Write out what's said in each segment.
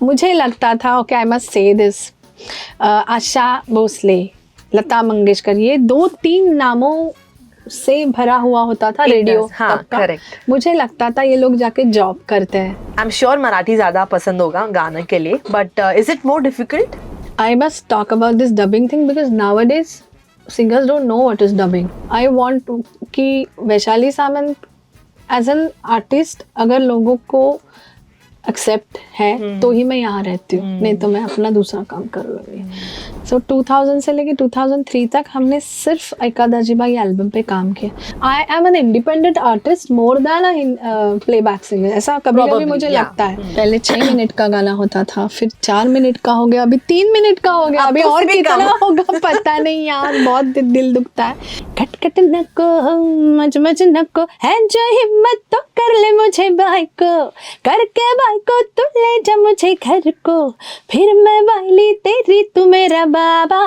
मुझे लगता था, okay I must say this, Asha Bhosle, Lata Mangeshkar, ये 2-3 नामों से भरा हुआ होता था रेडियो हाँ, तब का। करेक्ट। मुझे लगता था ये लोग जाके जॉब करते हैं। आई एम श्योर मराठी ज़्यादा पसंद होगा गाने के लिए, but is it more difficult? I must talk about this dubbing thing because nowadays singers don't know what is dubbing. I want to कि वैशाली सामंत एज एन आर्टिस्ट अगर लोगों को एक्सेप्ट है तो ही मैं यहाँ रहती हूँ, नहीं तो मैं अपना दूसरा काम कर लूँगी। सो 2000 से लेके 2003 तक हमने सिर्फ एकादाजीबाई एल्बम पे काम किया। आई am an independent artist more than a playback singer, ऐसा कभी कभी मुझे लगता है। पहले 6 मिनट का गाना होता था, फिर 4 मिनट का हो गया, अभी 3 मिनट का हो गया, अभी और कितना होगा पता नहीं यार, बहुत दिल दुखता है। खटखट नको मच मच नको है जो हिम्मत तो कर ले मुझे बाई को, करके बाई को तू ले जा मुझे घर को, फिर मैं वाली तेरी तू मेरा बाबा,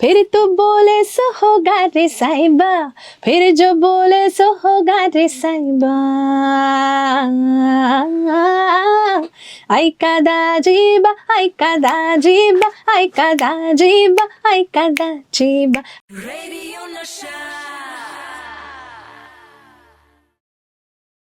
फिर तू बोले सो होगा रे साहिबा, फिर जो बोले सो होगा रे साहिबा। आई का दाजीबा, आई का दाजीबा, आई का दाजीबा, आई का दाजीबा।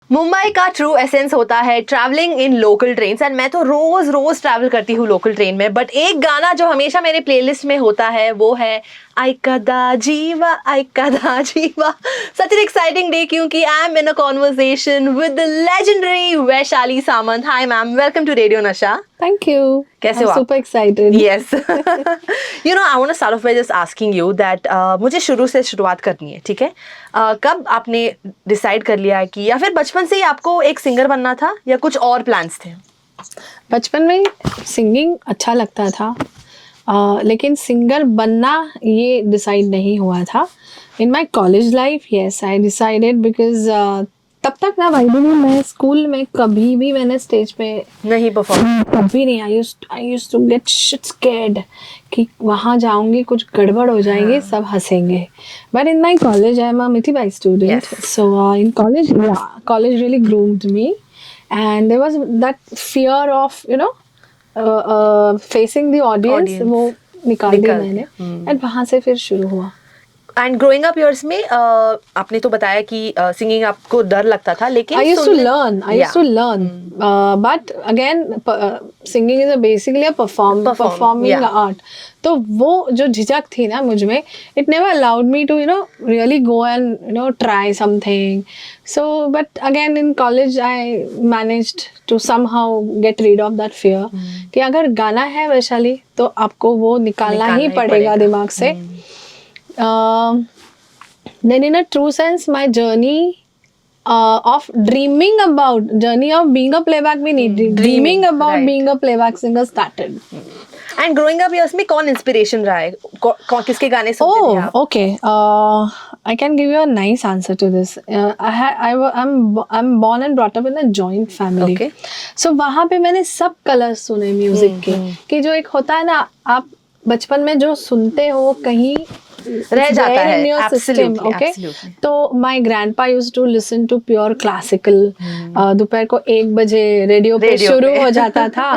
मुंबई का ट्रू एसेंस होता है travelling in local trains, and मैं तो रोज ट्रैवल करती हूँ लोकल ट्रेन में, बट एक गाना जो हमेशा मेरे प्लेलिस्ट में होता है वो है आई कदा जीवा, आई कदा जीवा। सच एन एक्साइटिंग डे, क्योंकि I am in a conversation with the legendary Vaishali Samant. Hi ma'am, welcome to radio Nasha. Thank you. कैसे हो आप? Super excited. Yes. You know, I want to start off by just asking you that मुझे शुरू से शुरुआत करनी है, ठीक है? कब आपने डिसाइड कर लिया कि, या फिर बचपन से ही आपको एक सिंगर बनना था या कुछ और प्लान्स थे? बचपन में सिंगिंग अच्छा लगता था, लेकिन सिंगर बनना ये डिसाइड नहीं हुआ था। In my college life yes I decided because तब तक ना भाई मैं स्कूल में कभी भी मैंने स्टेज पे नहीं परफॉर्म, कभी नहीं। I used to get shit scared कि वहाँ जाऊंगी कुछ गड़बड़ हो जाएंगे, सब हंसेंगे। But in my college I am a Mithibai student, so in college college really groomed me, and there was that fear of facing the audience. वो निकाल दी मैंने, एंड वहाँ से फिर शुरू हुआ। एंड ग्रोइंग अप ईयर्स में आपने तो बताया कि सिंगिंग आपको डर लगता था, लेकिन I used to learn, but again singing is basically a performing art. तो वो जो झिझक थी ना मुझ में, it never allowed me to really go and try something. So but again in college I managed to somehow get rid of that fear कि अगर गाना है वैशाली तो आपको वो निकालना ही पड़ेगा दिमाग से। Then in a true sense my journey of dreaming about being a playback dreaming about being a playback singer started. And growing up years में कौन इंस्पिरेशन रहा है, किसके गाने सुनते थे आप? Okay. I can give you a nice answer to this. I'm born and brought up in a joint family. Okay. So वहाँ पे मैंने सब कलर्स सुने म्यूजिक के, कि जो एक होता है ना, आप बचपन में जो सुनते हो कहीं रह जाता है। in your system, okay? तो my grandpa used to listen to pure classical. दोपहर को 1 बजे रेडियो पे शुरू हो जाता था,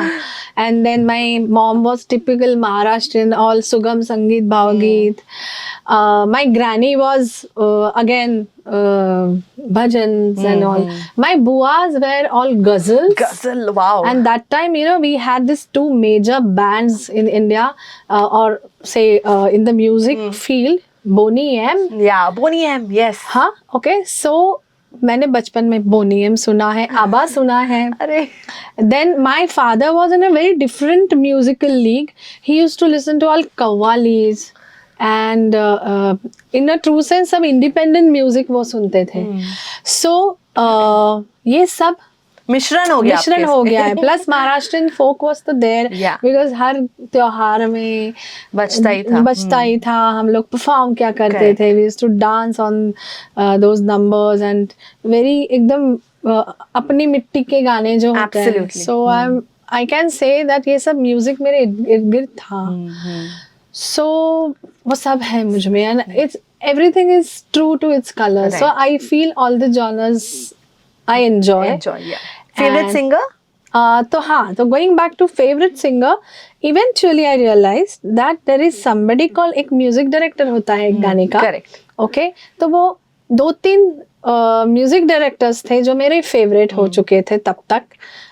and then my mom was typical Maharashtrian, all sugam संगीत, भावगीत. My granny was again bhajans and all. My buas were all ghazal, wow. And that time we had these 2 major bands in India, or say in the music field, Boney M. Yeah, Boney M, yes. हाँ, okay. So मैंने बचपन में Boney M सुना है, आबा सुना है। अरे Then my father was in a very different musical league. He used to listen to all qawwalis and in a true sense सब independent music वो सुनते थे। So ये सब मिश्रण हो गया है। प्लस महाराष्ट्रियन फोक वाज तो देयर, बिकॉज हर त्योहार में बजता ही था। हम लोग परफॉर्म क्या करते थे, we used to dance on those numbers and very एकदम अपनी मिट्टी के गाने जो होते हैं। सो आई कैन से दैट ये सब म्यूजिक मेरे इर्द गिर्द था। सो वो सब है मुझ में, and it's everything is true to its color. Right. So I feel all the genres I enjoy. Yeah. Favorite singer? तो हाँ, तो going back to favourite singer, eventually I realise that there is somebody called, एक music director होता है एक गाने का, correct. Okay, तो वो 2-3 म्यूजिक डायरेक्टर्स थे जो मेरे फेवरेट हो चुके थे तब तक,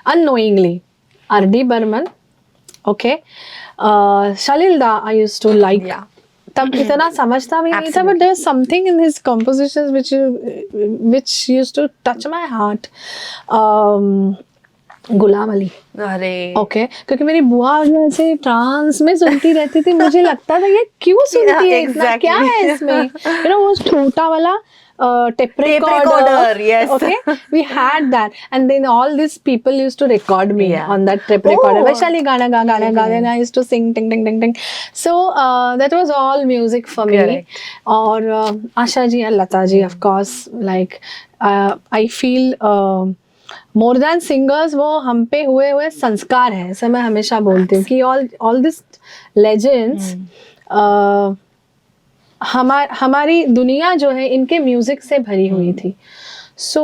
unknowingly. R D. Burman, okay, Salil da I used to like, Yeah. तब इतना समझता भी नहीं था, but there was something in his compositions which used to touch my heart. Ghulam Ali, अरे ओके, क्योंकि मेरी बुआ जो ऐसे ट्रांस में सुनती रहती थी, मुझे लगता था ये क्यों सुनती है इतना, Exactly. क्या है इसमें, यू नो वो छोटा वाला tape recorder, recorder, yes. okay, we had that, and then all these people used to record me Yeah. on that tape recorder. Oh. Vaishali गाना गा गाना गा, then I used to sing ting ting ting ting. So that was all music for me. Correct. और Asha ji and Lata ji, of course, like I feel more than singers, वो हम पे हुए संस्कार है, ऐसा मैं हमेशा बोलती हूँ कि all these legends हमारी दुनिया जो है इनके म्यूजिक से भरी हुई थी। सो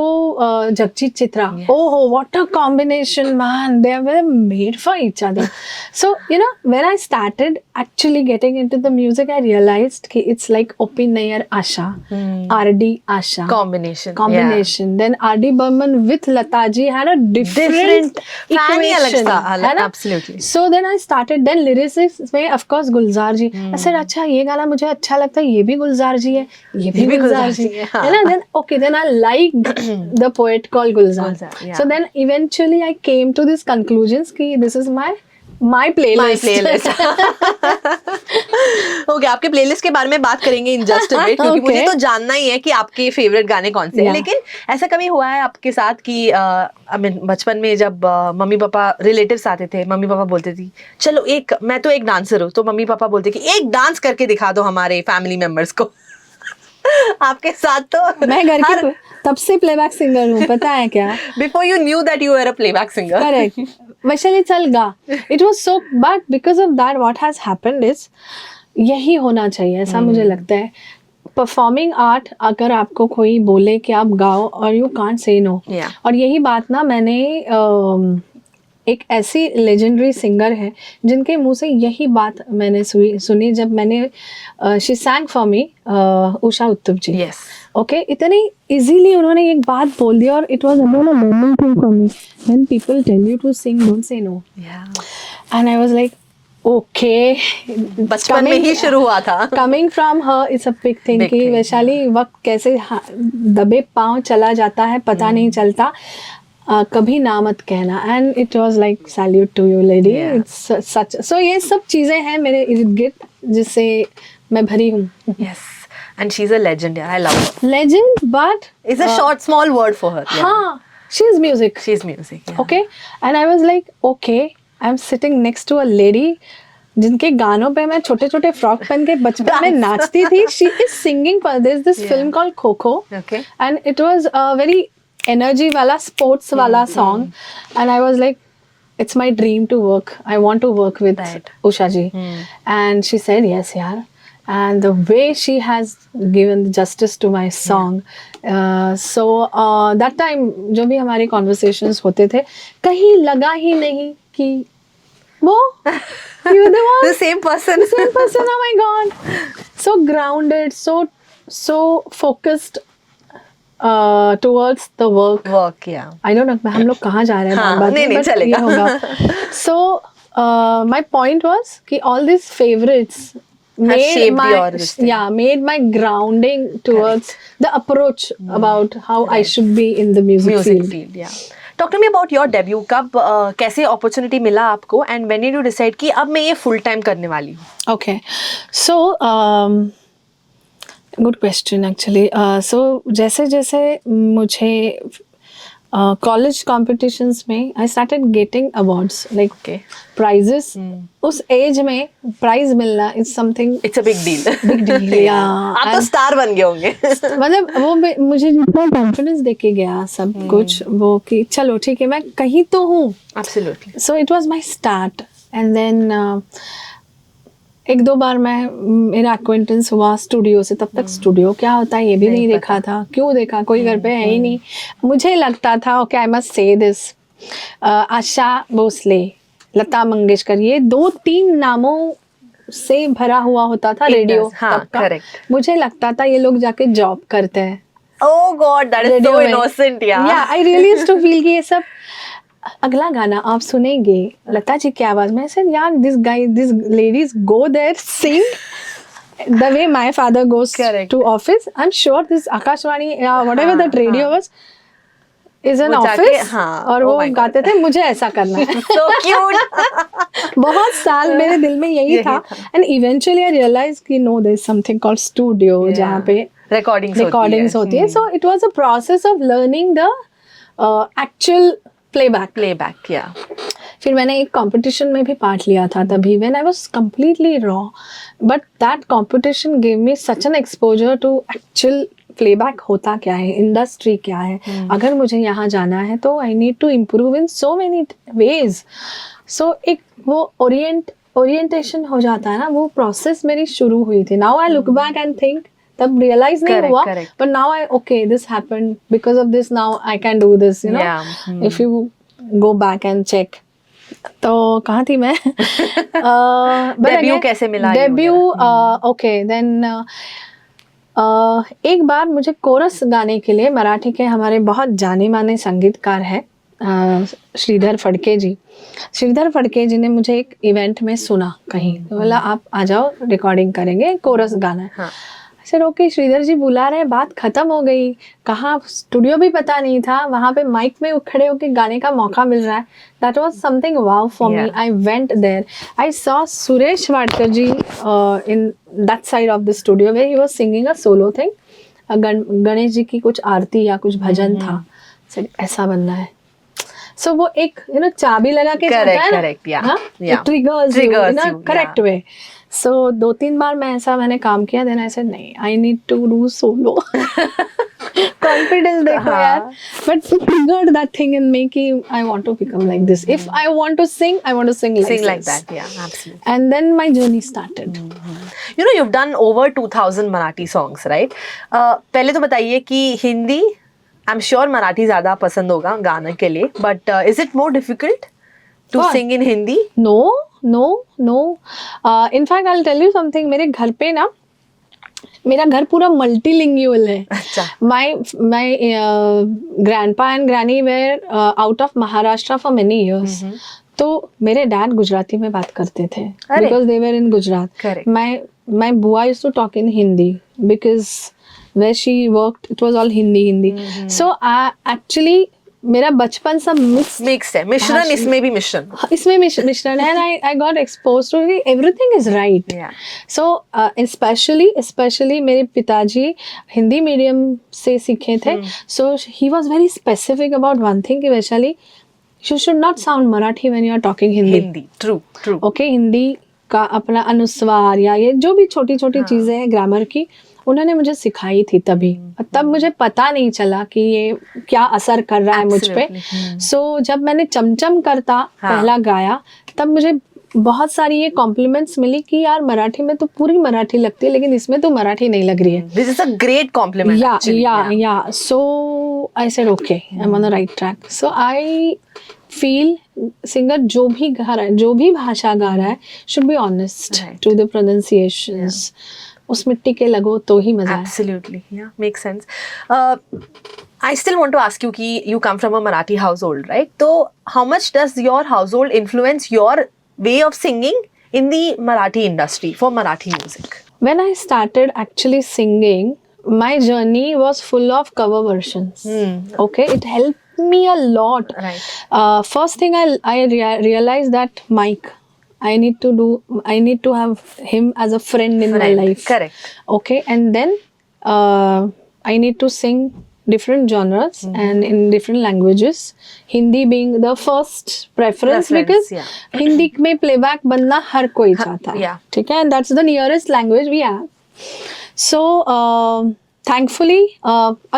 जगजीत चित्रा, ओहो what a combination man, they were made for each other. So you know when I started actually getting into the music, I realized कि it's like O P Nayyar Asha, R D. Asha combination. Then R.D. Burman with Lata ji had a different fan ही अलग equation, था, है ना? absolutely. So then I started, then lyricists में of course Gulzar ji, I said अच्छा ये गाना मुझे अच्छा लगता है, ये भी गुलजार जी है, ये भी गुलजार जी है, हाँ. है ना? Then okay, then I liked the poet called Gulzar. Yeah. So then eventually I came to these conclusions कि this is my playlist. Okay, आपके प्लेलिस्ट के बारे में बात करेंगे इन जस्ट अ बिट, क्योंकि Okay. मुझे तो जानना ही है कि आपके फेवरेट गाने कौन से हैं। Yeah. लेकिन ऐसा कभी हुआ है आपके साथ कि बचपन में जब मम्मी पापा रिलेटिव्स आते थे, मम्मी पापा बोलते थे चलो मैं तो एक डांसर हूँ, तो मम्मी पापा बोलते कि एक डांस करके दिखा दो हमारे फैमिली मेंबर्स को। आपके साथ तो मैं घर की तब से प्लेबैक सिंगर हूँ, पता है क्या? Before you knew that you are a playback singer. Correct. Vaishali चल गा. It was so, but because of that, what has happened is यही होना चाहिए, ऐसा मुझे लगता है। परफॉर्मिंग आर्ट, अगर आपको कोई बोले कि आप गाओ और यू कांट से नो, और यही बात ना मैंने एक ऐसी लेजेंडरी सिंगर है जिनके मुंह से यही बात मैंने सुनी जब मैंने she sang for me, Usha Uttup ji. Yes, okay, इतनी इजीली उन्होंने एक बात बोल दी, और it was a moment for me when people tell you to sing, don't say no, and I was like okay, बचपन में ही शुरू हुआ था। Coming from her it's a big thing कि वैशाली वक्त कैसे दबे पांव चला जाता है, पता नहीं चलता, कभी ना मत कहना, and it was like salute to you lady, it's such. So ये सब चीजें हैं मेरे इर्द गिर्द जिससे मैं भरी हूँ। Yes, and she is a legend, I love her. Legend, but it's a short small word for her. हाँ, she is music, okay, and I was like okay, I am sitting next to a lady जिनके गानों पे मैं छोटे छोटे frock पहन के बचपन में नाचती थी। She is singing for this film called kho kho, and it was a very energy वाला स्पोर्ट्स वाला song, and I was like it's my dream to work, I want to work with Usha ji, and she said yes yaar, and the way she has given justice to my song, so that time जो भी हमारे conversations होते थे, कहीं लगा ही नहीं कि वो you the one, the same person, oh my god, so grounded, so focused towards the work, yeah. I don't know हम लोग कहाँ जा रहे हैं, हाँ, नहीं चलेगा, ये होगा। So my point was कि all these favorites made my grounding towards the approach about how I should be in the music field. Yeah. Talk to me about your debut. कब कैसे opportunity मिला आपको, and when did you decide कि अब मैं ये full time करने वाली हूँ? Okay, so good question actually. So जैसे जैसे मुझे कॉलेज कॉम्पिटिशन्स में I started getting awards, like prizes. उस एज में प्राइज मिलना is something, it's a big deal, big deal. आप तो स्टार बन गए होंगे। मतलब वो मुझे जितना कॉन्फिडेंस देके गया सब कुछ, वो कि चलो ठीक है मैं कहीं तो हूँ। Absolutely. So it was my start, and then एक दो बार मेरा एक्वेंटेंस हुआ स्टूडियो से। तब तक स्टूडियो क्या होता है ये भी नहीं देखा था। क्यों देखा, कोई घर पे है ही नहीं। मुझे लगता था okay I must say this Asha Bhosle, Lata Mangeshkar, ये 2-3 नामों से भरा हुआ होता था रेडियो हाँ, तब का। correct. मुझे लगता था ये लोग जाके जॉब करते हैं Oh God, that is so radio में। innocent, yeah. Yeah, I really used to feel कि ये सब अगला गाना आप सुनेंगे लता जी की आवाज में, ऐसे यार this ladies go there sing the way my father goes Correct. to office. I'm sure this Akashvani whatever that radio was is an वो जाके, office हाँ, और oh वो my God. गाते थे मुझे ऐसा करना है। So cute. बहुत साल मेरे दिल में यही था एंड इवेंचुअली आई रियलाइज कि no there is something called studio जहाँ पे Recordings होती है। So it was a process of learning the actual playback. Playback, yeah. फिर मैंने एक कंपटीशन में भी पार्ट लिया था तभी, when I was completely raw, but that competition give me such an exposure to actual playback होता क्या है, इंडस्ट्री क्या है। अगर मुझे यहाँ जाना है तो I need to improve in so many ways. So एक वो ओरिएंटेशन हो जाता है ना, वो प्रोसेस मेरी शुरू हुई थी। Now I look back and think, तब रियलाइज नहीं हुआ, but now I okay this happened because of this, now I can do this, you know, if you go back and check. तो कहाँ थी मैं? Debut कैसे मिला? डेब्यू ओके देन एक बार मुझे कोरस गाने के लिए मराठी के हमारे बहुत जाने माने संगीतकार है श्रीधर फड़के जी। श्रीधर फड़के जी ने मुझे एक इवेंट में सुना कहीं, तो बोला आप आ जाओ रिकॉर्डिंग करेंगे, कोरस गाना है। हाँ. सर ओके, श्रीधर जी बुला रहे हैं, बात खत्म हो गई, कहाँ स्टूडियो भी पता नहीं था, वहाँ पे माइक में खड़े होके गाने का मौका मिल रहा है। That was something wow for me. I went there, I saw Suresh Wadkar ji in that side of the studio where he was singing a solo thing. Ganesh ji की कुछ आरती या कुछ भजन था। सर ऐसा बनना है। सो वो एक यू नो चाबी लगा के जाता है ना, triggers in a correct way. सो 2-3 बार मैं काम किया, देन आई सेड नहीं, I need to do solo. Confidence देखो यार, but it triggered that thing in me कि I want to become like this. If I want to sing, I want to sing like that, yeah, absolutely. And then my journey started. You know, you've done over 2000 Marathi songs, right? पहले तो बताइए कि Hindi, I'm sure Marathi ज़्यादा पसंद होगा गाने के लिए, but is it more difficult to sing in Hindi? No. In fact, I'll tell you something. मेरे घर पे ना, मेरा घर पूरा मल्टीलिंगुअल है। अच्छा. My grandpa and granny were out of Maharashtra for many years. तो मेरे डैड गुजराती में बात करते थे because they were in Gujarat. Correct. My बुआ used to talk in Hindi because where she worked it was all Hindi. So actually मेरा बचपन सब मिक्स है, मिश्रण, इसमें भी मिश्रण है। And I got expose to everything is right. So specially मेरे पिताजी हिंदी मीडियम से सीखे थे। So he was very specific about one thing कि Vaishali you should not sound Marathi when you are talking Hindi. True. Okay, Hindi का अपना अनुस्वार या ये जो भी छोटी छोटी चीजें हैं ग्रामर की, उन्होंने मुझे सिखाई थी तभी। तब मुझे पता नहीं चला कि ये क्या असर कर रहा है मुझ पे। सो जब मैंने चमचम करता पहला गाया, तब मुझे बहुत सारी ये कॉम्प्लीमेंट्स मिली कि यार मराठी में तो पूरी मराठी लगती है, लेकिन इसमें तो मराठी नहीं लग रही है। This is a great compliment. Yeah so I said okay, I am on the right track. So I feel singer जो भी गा रहा है, जो भी भाषा गा रहा है, should be honest to the pronunciations. उस मिट्टी के लगो तो ही मजा है। Absolutely, yeah, makes sense. I still want to ask you कि you come from a Marathi household, right? So how much does your household influence your way of singing in the Marathi industry for Marathi music? When I started actually singing, my journey was full of cover versions. Okay, it helped me a lot. Right. First thing I realized that Mike, I need to have him as a friend in my life. Correct. Okay, and then I need to sing different genres and in different languages. Hindi being the first preference because Hindi में playback बनना हर कोई चाहता है, ठीक है, and that's the nearest language we have. So thankfully,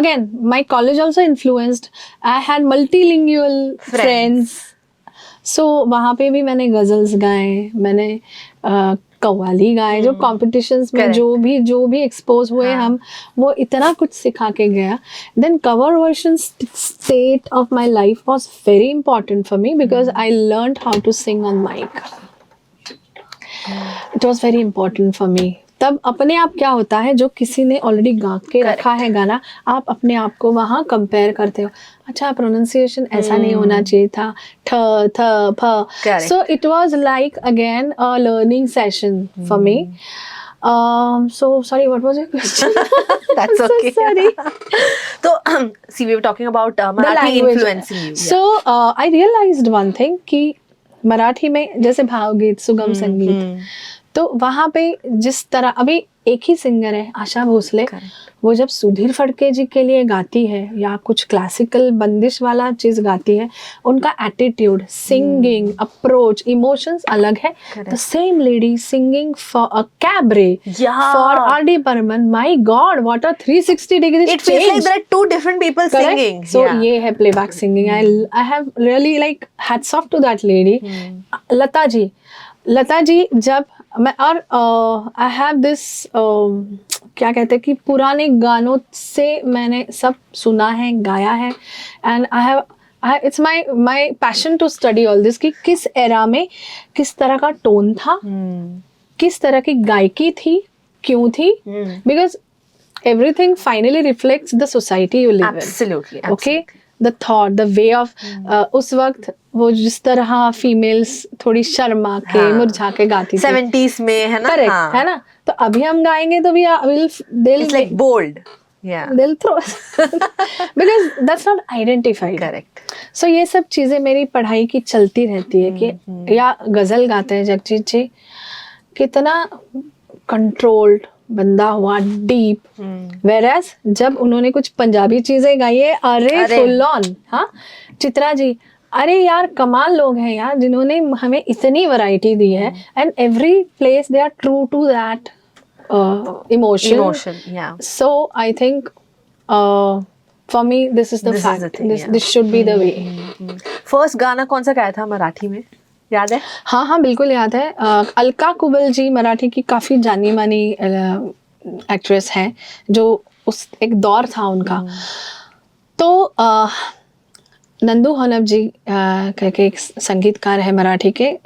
again, my college also influenced. I had multilingual friends. सो वहाँ पे भी मैंने गज़ल्स गाए, मैंने कव्वाली गाए, जो कॉम्पिटिशन्स में Correct. जो भी एक्सपोज हुए हम, वो इतना कुछ सिखा के गया. Then cover version state of my life was very important for me because I learn how to sing on mic. It was very important for me. तब अपने आप क्या होता है, जो किसी ने ऑलरेडी गा के रखा है गाना, आप अपने आप को वहाँ कंपेयर करते हो. अच्छा, प्रोनाउंसिएशन ऐसा नहीं होना चाहिए था, ठ थ फ. सो it was like again a learning session for me. So sorry, what was your question? That's So okay. sorry. So, see, we were talking about The Marathi language. influencing you. So I realized one thing कि मराठी में जैसे भावगीत, सुगम संगीत, तो वहाँ पे जिस तरह अभी एक ही सिंगर है आशा भोसले, वो जब सुधीर फड़के जी के लिए गाती है या कुछ क्लासिकल बंदिश वाला चीज गाती है, उनका एटीट्यूड, सिंगिंग, अप्रोच, इमोशंस अलग है. The same lady singing for a cabaret, for R D. Burman, my god, what a 360 degree It feels like there are two different people singing. So ये है playback singing. I have really like hats off to that lady. Lata ji जब मैं, और I have this, क्या कहते हैं कि पुराने गानों से मैंने सब सुना है, गाया है, and I have it's my passion to study all this कि किस एरा में किस तरह का टोन था, किस तरह की गायकी थी, क्यों थी, because everything finally reflects the society you live in. Absolutely. Okay, the thought, the way of, उस वक्त वो जिस तरह फीमेल्स थोड़ी शर्मा के, मुरझा के गाती थी 70s में, है ना? करेक्ट, है ना? तो अभी हम गाएंगे तो भी It's like bold. Yeah. they'll throw because that's not identified. Correct. So ये सब चीजें मेरी पढ़ाई की चलती रहती है कि या गजल गाते हैं जगजीत जी, कितना कंट्रोल्ड बंदा हुआ, डीप. whereas जब उन्होंने कुछ पंजाबी चीजें गाई है, अरे फुल ऑन. हाँ, चित्रा जी, अरे यार कमाल लोग हैं यार, जिन्होंने हमें इतनी वैरायटी दी है, and every place they are true to that emotion. Yeah. So I think for me this is the This is fact. the thing, This should be the way. First गाना कौन सा गाया था मराठी में, याद है? हाँ बिल्कुल याद है. अलका कुबल जी मराठी की काफ़ी जानी मानी एक्ट्रेस हैं, जो उस एक दौर था उनका. तो नंदू हनफ जी करके एक संगीतकार है मराठी के,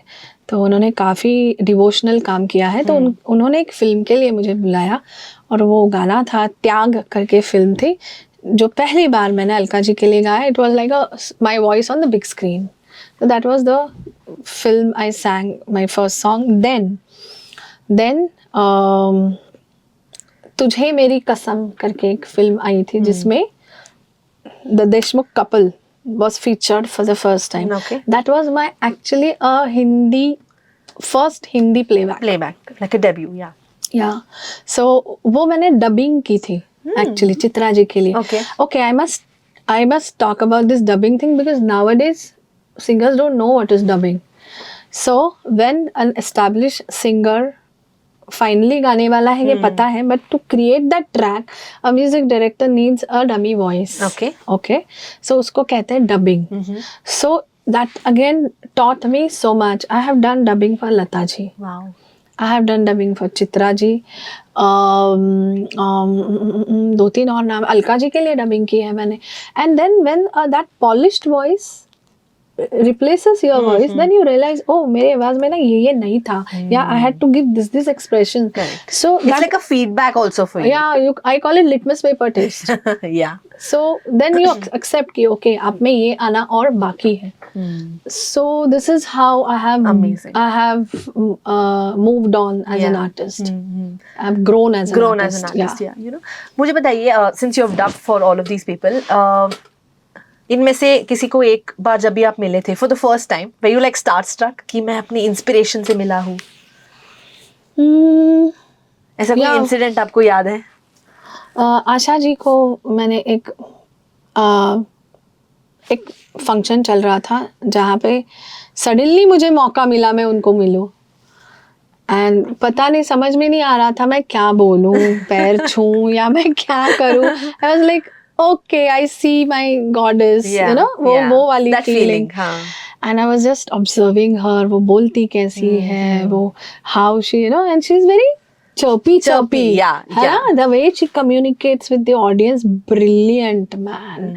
तो उन्होंने काफ़ी डिवोशनल काम किया है. तो उन्होंने एक फिल्म के लिए मुझे बुलाया, और वो गाना था त्याग करके फिल्म थी, जो पहली बार मैंने अलका जी के लिए गाया. It was like my voice on the big screen. So that was the film I sang my first song. Then तुझे मेरी कसम करके एक फिल्म आई थी जिसमें the Deshmukh couple was featured for the first time. Okay. That was my actually a first Hindi playback. Like a debut. Yeah. Yeah. So वो मैंने dubbing की थी actually चित्रा जी के लिए. Okay, I must talk about this dubbing thing because nowadays singers don't know what is dubbing. So when an established singer finally गाने वाला है, ये पता है, but to create that track a music director needs a dummy voice. Okay. So उसको कहते हैं dubbing. So that again taught me so much. I have done dubbing for Lata ji. Wow. I have done dubbing for Chitra ji, 2-3 और नाम, अलका जी के लिए dubbing की है मैंने. And then when that polished voice replaces your voice, then you realize, oh, मेरे आवाज में ना ये नहीं था, yeah, I had to give this expression. Correct. So it's like a feedback also for you. Yeah, I call it litmus paper test. Yeah. So then you accept कि okay, आप में ये आना और बाकी है. So this is how I have moved on as an artist. I've grown as an artist. Yeah. You know, मुझे बताइए, since you have dubbed for all of these people, इनमें से किसी को एक बार जब भी आप मिले थे for the first time, were you like starstruck कि मैं अपनी इंस्पिरेशन से मिला हूँ? ऐसा कोई इंसिडेंट आपको याद है? आशा जी को मैंने एक फंक्शन चल रहा था जहाँ पे सडनली मुझे मौका मिला मैं उनको मिलूं, एंड पता नहीं, समझ में नहीं आ रहा था मैं क्या बोलूं, पैर छूं या मैं क्या करूं. आई was like okay, I see my goddess, you know, वो वाली feeling. and I was just observing her. वो बोलती कैसी है, वो how she, you know, and she's very chirpy. Yeah, है yeah. ना? The way she communicates with the audience, brilliant, man.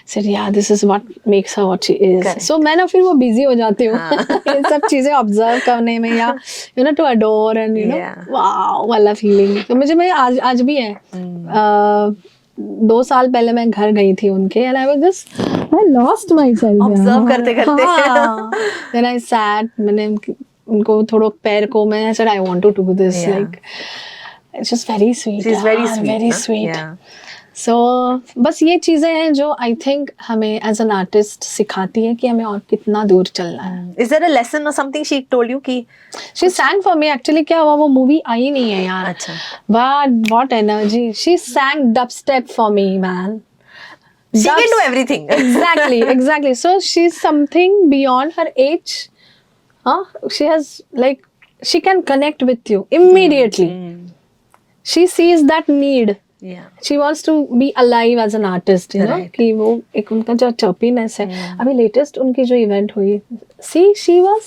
Said, yeah, this is what makes her what she is. Correct. So मैं ना फिर वो busy हो जाती हूँ इन सब चीजें observe करने में, या you know, to adore and you know, Yeah. wow वाला feeling. तो मुझे मैं आज भी है. 2 साल पहले मैं घर गई थी उनके, and I was just, I lost myself. Observe करते-करते. हाँ. Then I sat, मैंने उनको थोड़ा पैर को मैं I said I want to do this. Yeah. Like it's just very sweet. She's very यार, sweet. very ना? sweet. Yeah. So बस ये चीज़ें हैं जो आई थिंक हमें एज एन आर्टिस्ट सिखाती है कि हमें और कितना दूर चलना है. Is there a lesson or something she told you कि She sang for me. Actually क्या हुआ, वो मूवी आई नहीं है यार. अच्छा. But what energy. She sang dubstep for me, man. she can do everything. Exactly. So she's something beyond her age. She has like, she can connect with you immediately. She sees that need. Yeah. She wants to be alive as an artist, you know, Right. कि वो एक उनका जो chirpiness है. अभी latest उनकी जो event हुई, see, she was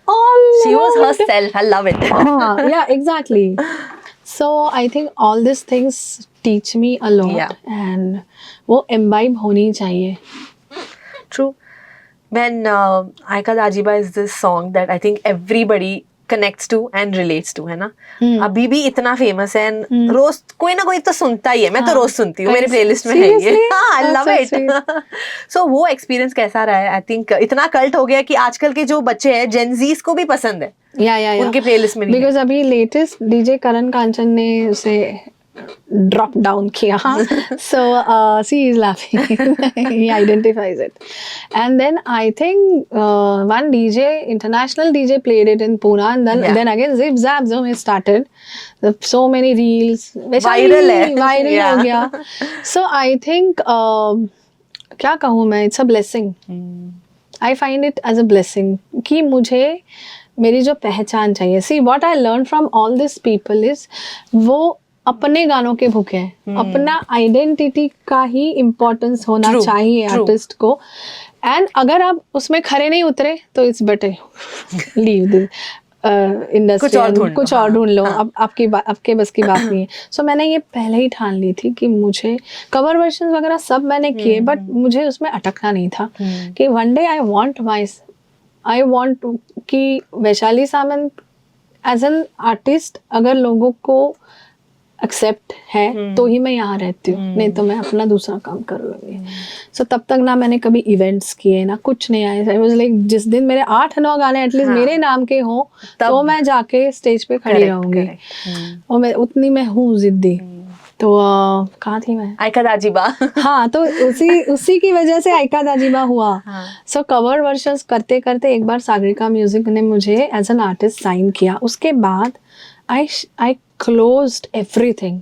all She was around. herself. I love it. हाँ, yeah, exactly. So I think all these things teach me a lot. Yeah. And वो imbibe होनी चाहिए. True. When Aika Dajiba is this song that I think everybody connects to and relates to, है ना? अभी भी इतना famous है, रोज कोई ना कोई तो सुनता ही है. मैं तो रोज सुनती हूँ, मेरे प्लेलिस्ट में है ये. हाँ, I love it. So वो एक्सपीरियंस कैसा रहा है? आई थिंक इतना कल्ट हो गया कि आजकल के जो बच्चे हैं, जेनजीज को भी पसंद है. Yeah. उनके प्लेलिस्ट में नहीं है. Because अभी लेटेस्ट डीजे करण कांचन ने उसे drop down किया. So she is laughing. He identifies it. And then I think one DJ, international DJ played it in Pune, and then again Zip Zap Zoom is started. So many reels. Viral है. Viral हो गया. So I think क्या कहूँ मैं, it's a blessing. I find it as a blessing कि मुझे मेरी जो पहचान चाहिए. See, what I learned from all these people is वो अपने गानों के भूखे हैं. अपना आइडेंटिटी का ही इम्पोर्टेंस होना चाहिए आर्टिस्ट को. एंड अगर आप उसमें खरे नहीं उतरे तो it's better leave the industry, कुछ और ढूंढ लो. अब आपके बस की बात नहीं है. सो मैंने ये पहले ही ठान ली थी कि मुझे कवर वर्जन वगैरह सब मैंने किए, बट मुझे उसमें अटकना नहीं था. कि वन डे आई वांट कि वैशाली सामंत एज एन आर्टिस्ट अगर लोगों को एक्सेप्ट है तो ही मैं यहाँ रहती हूँ, नहीं तो मैं अपना दूसरा काम कर लूँगी. सो तब तक ना मैंने कभी इवेंट्स किए ना कुछ नहीं आए. आई वाज लाइक जिस दिन मेरे 8-9 गाने एटलीस्ट मेरे नाम के हों तो मैं जाके स्टेज पे खड़ी रहूंगी. और मैं उतनी मैं हूँ जिद्दी. तो कहाँ थी मैं? आइका दाजिबा. हाँ, तो उसी की वजह से आइका दाजिबा हुआ. सो कवर वर्शंस करते करते एक बार सागरिका म्यूजिक ने मुझे एज एन आर्टिस्ट साइन किया. उसके बाद I closed everything.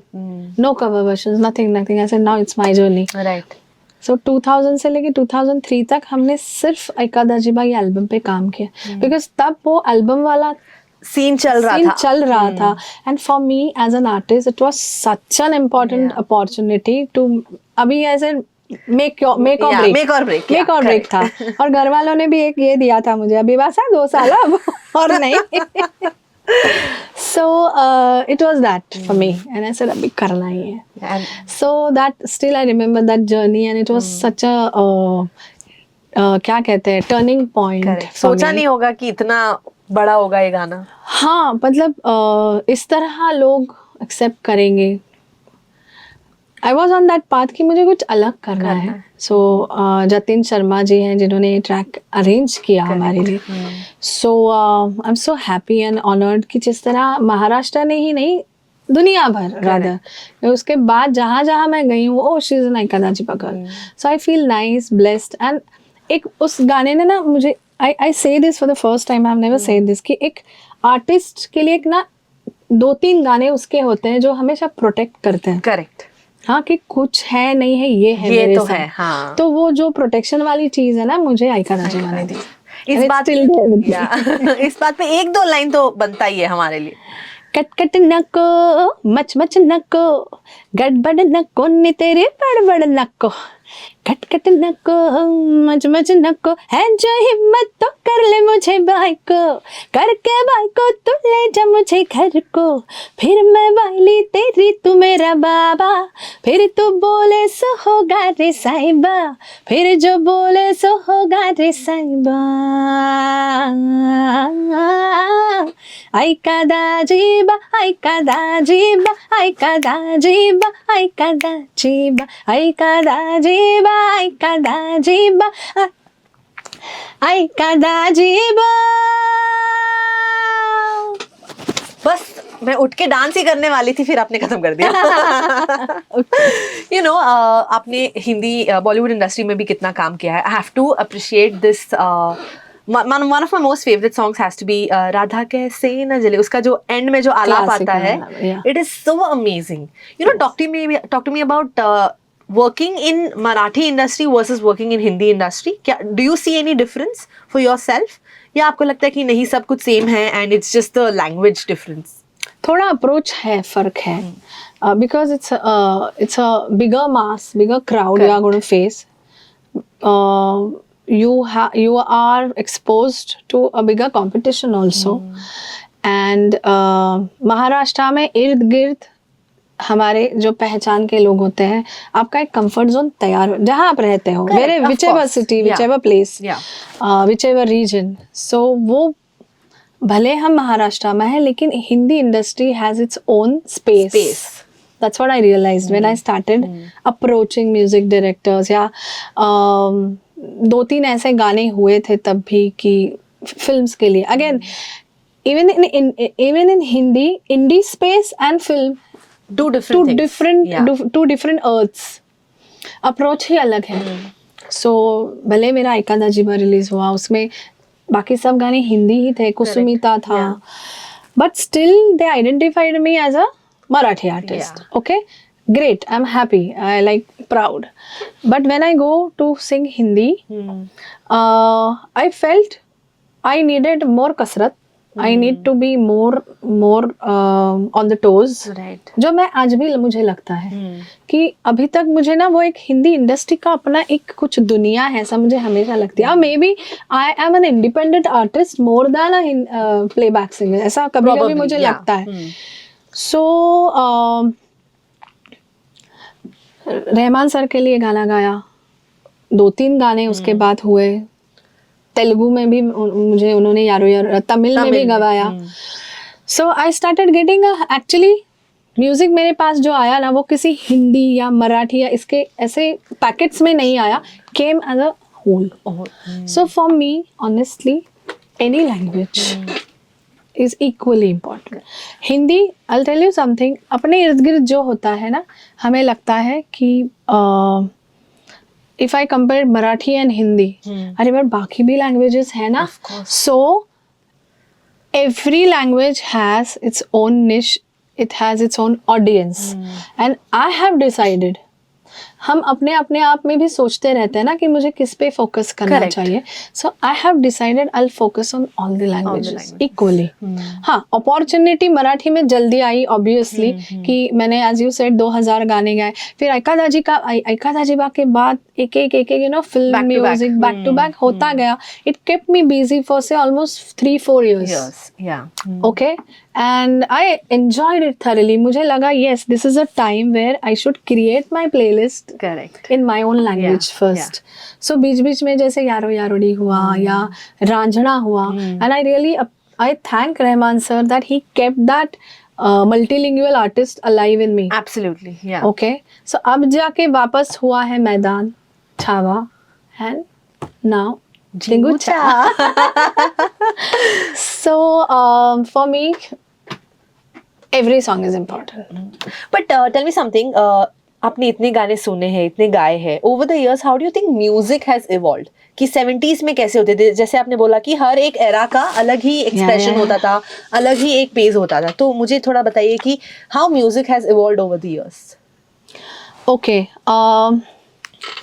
No cover versions, nothing. I said now it's my journey. Right. So 2000 से लेके 2003 तक हमने सिर्फ आइका दाजिबा ये एल्बम पे काम किया. Because तब वो एल्बम वाला सीन चल रहा था. And for me as an artist, it was such an important opportunity to अभी ऐसे make or break था. और घर वालों ने भी एक ये दिया था मुझे, अभी बस है 2 साल अब और नहीं. So it was that for me, and I said अभी करना ही है. So that still I remember that journey, and it was such a क्या कहते हैं turning point. सोचा नहीं होगा कि इतना बड़ा होगा ये गाना. हाँ, मतलब इस तरह लोग एक्सेप्ट करेंगे. I was on that path कि मुझे कुछ अलग करना है. सो जतिन शर्मा जी हैं जिन्होंने ये ट्रैक अरेंज किया हमारे लिए. So I am so happy and honoured कि जिस तरह महाराष्ट्र ने ही नहीं दुनिया भर रादर उसके बाद जहाँ जहाँ मैं गई हूँ, oh she is an Aika Dajiba girl. So I feel nice, blessed. And एक उस गाने ने ना मुझे, I say this for the first time, I have never said this, कि एक आर्टिस्ट के लिए एक ना 2-3 गाने उसके होते हैं जो हमेशा प्रोटेक्ट करते हैं. करेक्ट. हाँ, कि कुछ है नहीं है, ये है मेरे तो साथ. है. हाँ. तो वो जो प्रोटेक्शन वाली चीज है ना, मुझे आइका दाजिबा ने दी. इस बात पे 1-2 लाइन तो बनता ही है हमारे लिए. कट नको, मच नको, गड़बड़ नको, नि तेरी बड़बड़ नको, कट कट नको मच मच नको है जो हिम्मत तो कर ले मुझे बाई को, करके बाई को तू ले जा मुझे घर को, फिर मैं वाली तेरी तू मेरा बाबा, फिर तू बोले सो होगा रे साहिबा, फिर जो बोले सो होगा रे साहिबा. ऐका दाजीबा ऐका दाजीबा ऐका दाजीबा ऐका दाजीबा ऐका दाजीबा ऐका दाजीबा ऐका दाजीबा. बस मैं उठ के डांस ही करने वाली थी, फिर आपने खत्म कर दिया. यू नो आपने हिंदी बॉलीवुड इंडस्ट्री में भी कितना काम किया है. I have to appreciate this. one of my most favorite songs has to be Radha कैसे न जले. उसका जो एंड में जो आलाप Classic आता है, आलाप, yeah. it is so amazing. You know, talk to me about working in Marathi industry versus working in Hindi industry. क्या do you see any difference for yourself? या आपको लगता है कि नहीं सब कुछ सेम है and it's just the language difference? थोड़ा अप्रोच है, फर्क है, because it's a bigger mass, bigger crowd you are going to face. You are exposed to a bigger competition also. And Maharashtra में इर्द गिर्द हमारे जो पहचान के लोग होते हैं, आपका एक कंफर्ट जोन तैयार हो जहाँ आप रहते हो, मेरे of whichever course. city, Yeah. whichever place, Yeah. whichever region. So वो भले हम महाराष्ट्र में हैं, लेकिन Hindi industry has its own space. That's what I realized when I started approaching music directors. या 2-3 ऐसे गाने हुए थे तब भी कि फिल्म्स के लिए. Again, even in Hindi, indie space and film, Two different things. two different earths. Approach ही अलग है. सो भले मेरा एका दाजीबा रिलीज हुआ, उसमें बाकी सब गाने हिंदी ही थे, कुसुमिता था, but still they identified me as a Marathi artist. Okay, great, I'm happy, I like proud. But when I go to sing Hindi, I felt I needed more kasrat. I need to be more on the toes. Right. जो मैं आज भी मुझे लगता है कि अभी तक मुझे ना वो एक हिंदी इंडस्ट्री का अपना एक कुछ दुनिया है, ऐसा मुझे हमेशा लगती है. Maybe I am an independent artist more than a playback singer, ऐसा कभी कभी मुझे लगता है. सो रहमान सर के लिए गाना गाया, 2-3 गाने उसके बाद हुए. तेलुगु में भी मुझे उन्होंने यारो यारो, तमिल में भी गवाया. So I started getting actually music मेरे पास जो आया ना, वो किसी हिंदी या मराठी या इसके ऐसे पैकेट्स में नहीं आया, came as a whole. So for me honestly any language is equally important. Hindi, I'll tell you something, अपने इर्द गिर्द जो होता है ना, हमें लगता है कि if I compare Marathi and Hindi, अरे बट बाकी भी लैंग्वेजेस है ना. So every language has its own niche, it has its own audience. And I have decided, हम अपने आप में भी सोचते रहते हैं ना कि मुझे किस पे फोकस करना चाहिए. So I have decided I will focus on all the languages equally. हाँ, अपॉर्चुनिटी मराठी में जल्दी आई ऑब्वियसली, कि मैंने एज यू सेड 2000 गाने गाए. फिर ऐका दाजीबा के बाद एक you know film music back to back होता गया. It kept me busy for say almost 3-4 years. Okay, and I enjoyed it thoroughly. मुझे लगा yes, this is a time where I should create my playlist in my own language first. So बीच में जैसे यारो यारोड़ी हुआ या रांझना हुआ, and I thank Rahman sir that he kept that multilingual artist alive in me. Absolutely, yeah. Okay, so अब जाके वापस हुआ है मैदान, Chhaava, and now Jingu Cha. So for me, every song is important. But tell me something. आपने इतने गाने सुने हैं, इतने गाए हैं. Over the years, how do you think music has evolved? कि 70s में कैसे होते थे? जैसे आपने बोला कि हर एक एरा का अलग ही एक्सप्रेशन होता था, अलग ही एक पेज होता था. तो मुझे थोड़ा बताइए कि how music has evolved over the years. Okay.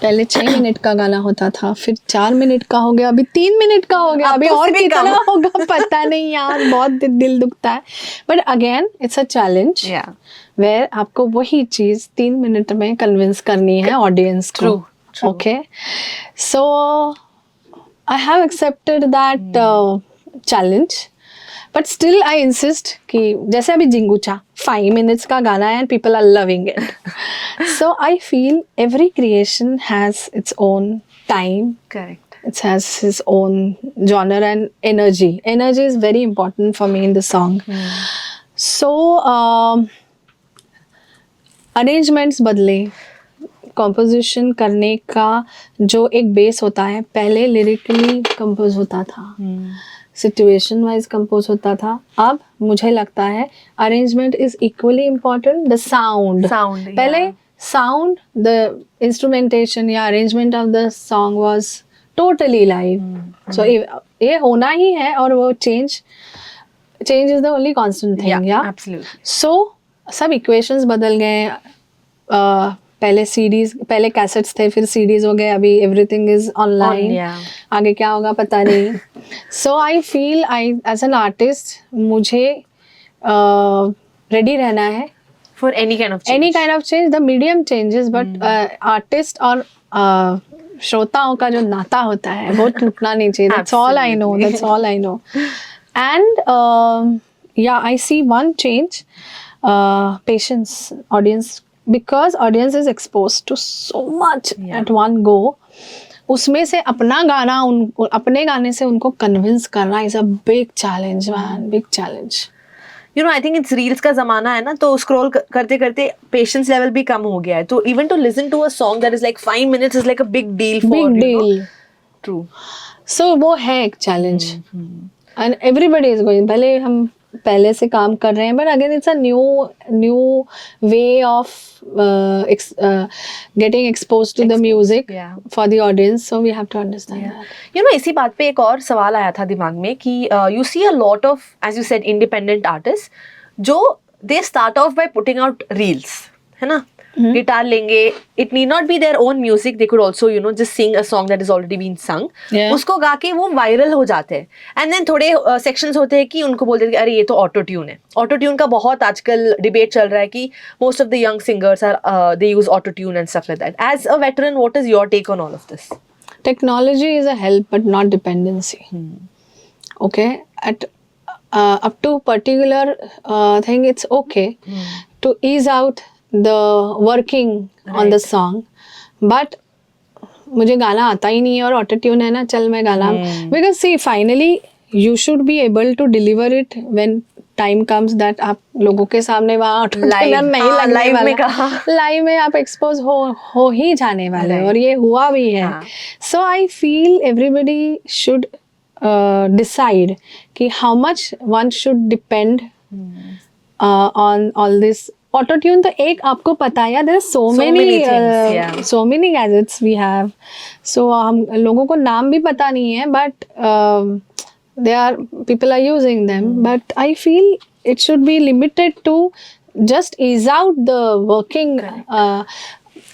पहले 6 मिनट का गाना होता था, फिर 4 मिनट का हो गया, अभी 3 मिनट का हो गया, अभी और कितना होगा पता नहीं यार, बहुत दिल दुखता है. But again it's a challenge where आपको वही चीज 3 मिनट में कन्विंस करनी है ऑडियंस को. True. Okay, so I have accepted that challenge, but still I insist कि जैसे अभी जिंगूचा 5 minutes का गाना है and people are loving it. So I feel every creation has its own time. Correct. It has his own genre and energy. Energy is very important for me in the song. So arrangements बदले, composition करने का जो एक base होता है, पहले lyrically compose होता था, situation wise compose होता था. अब मुझे लगता है arrangement is equally important. The sound, पहले Yeah. sound, the instrumentation या arrangement of the song was totally live. So ये होना ही है और वो change is the only constant thing. Yeah. Absolutely. So सब equations बदल गए. पहले CDs, पहले कैसेट्स थे, फिर CDs हो गए, अभी everything is online. Yeah. आगे क्या होगा पता नहीं. So I feel as an artist मुझे ready रहना है. For any kind of change. Any kind of change, the medium changes, but artist और श्रोताओं का जो नाता होता है वो टूटना नहीं चाहिए. That's all I know. That's all I know. And yeah, I see one change, patience, audience, because audience is exposed to so much at one go. उसमें से अपना गाना अपने गाने से उनको convince करना is a big challenge, man. Big challenge. You know, I think it's reels का ज़माना है ना, तो scroll करते करते patience level भी कम हो गया है. तो even to listen to a song that is like 5 minutes is like a big deal for Big you deal. know? True. So वो है एक challenge. And everybody is going. भले हम पहले से काम कर रहे हैं, but again it's a new way of getting exposed to the music Yeah. for the audience. So we have to understand that. You know, इसी बात पे एक और सवाल आया था दिमाग में कि you see a lot of, as you said, independent artists जो they start off by putting out reels, है ना? गिटार लेंगे, it need not be their own music, they could also you know just sing a song that has already been sung. Yeah. उसको गा के वो viral हो जाते हैं. एंड देन थोड़े सेक्शंस होते हैं कि उनको बोलते हैं कि अरे ये तो ऑटो ट्यून है. ऑटो ट्यून का बहुत आजकल डिबेट चल रहा है कि most of the young singers are they use auto tune and stuff like that. As a veteran, what is your take on all of this? Technology is a help, but not dependency. Okay, at up to particular thing, it's okay to ease out the working on the song, but मुझे गाना आता ही नहीं है और auto tune है ना, चल मैं गाना. Because see finally you should be able to deliver it when time comes that आप लोगों के सामने वहाँ ऑटो ट्यून नहीं लगने वाला. लाइव में आप एक्सपोज हो ही जाने वाले हैं और ये हुआ भी है. So I feel everybody should decide कि how much one should depend on all this. Auto tune तो एक आपको पता है, there so many gadgets we have. So हम लोगों को नाम भी पता नहीं है, but people are using them. But I feel it should be limited to just ease out the working